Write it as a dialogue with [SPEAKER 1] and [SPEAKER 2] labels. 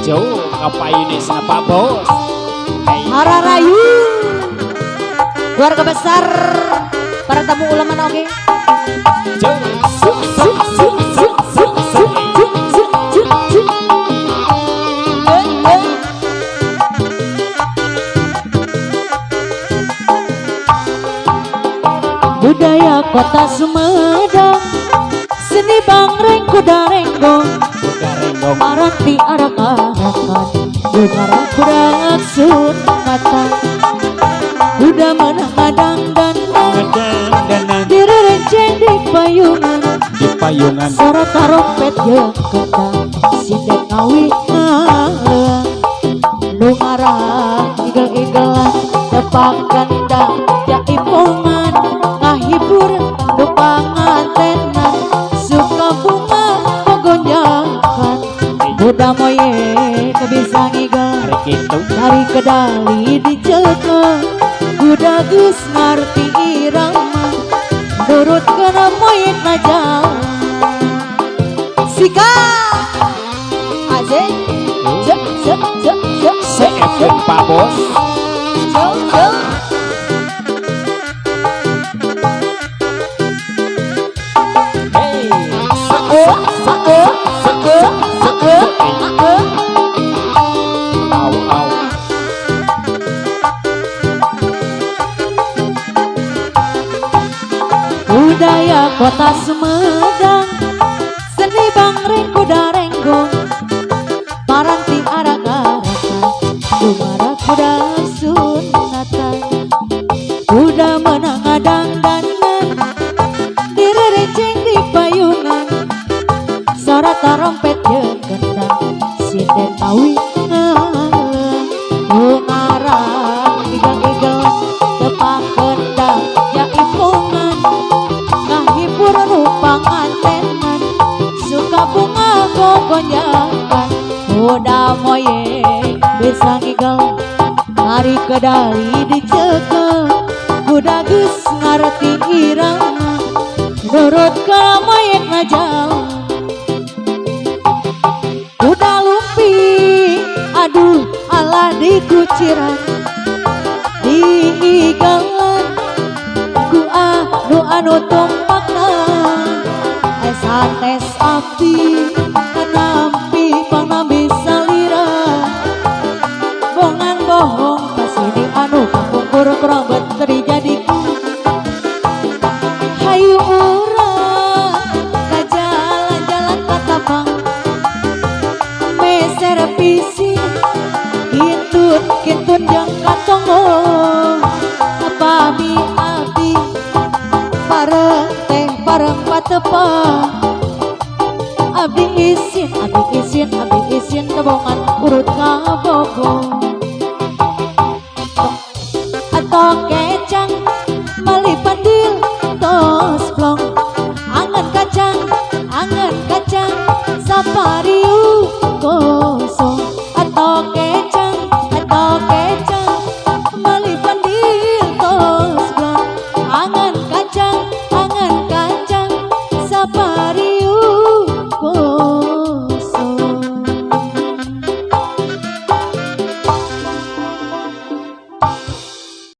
[SPEAKER 1] jauh kapayunis na Pak Bos.
[SPEAKER 2] Hararayu keluarga besar para tamu ulama oke. Budaya kota Sumedang, seni bangreng kuda renggong, marati arak-arakan, dengar kuda sunatan, kuda menang dangdan, direnceng di payungan, suara tarompet jeung kendang, sidet ngawi ngalah, nu ngarang igel-igelan, tepakan dah jaipongan, ngahibur nu pangantenan, suka bunga menggonjangkan, kuda moye kebisa ngigel, dari kedali dicekel, kuda geus ngarti irama, nurut kena moye najal, sika aze
[SPEAKER 1] CFM Pak Bos.
[SPEAKER 2] Budaya kota Sumedang, seni bangreng kuda renggong, paranti arak-arakan, dumara kuda sunatan, kuda menang dangdanan, direnceng di payungan, suara tarompet jeung kendang, sidet awi ngalah, nu ngarang igel-igelan, tepak kendang jaipongan, ngahibur nu pangantenan, suka bunga gogonjakan, kuda moye bisa ngigel, hari kedali dicekel, kuda geus ngarti irama, nurut ka moye ngajal, kuda lumping aduh alah dikuciran, diigalan ku anu tumpakna, sanes api nampi panambi salira, bongan bohong kasini anu kangkur kerambet terjadiku, hayu urang ka jalan-jalan katabang, meser pisin kintun jeung katongo, apami abdi bareng teh bareng patepang, abdi isin kebongan urut ka bogo.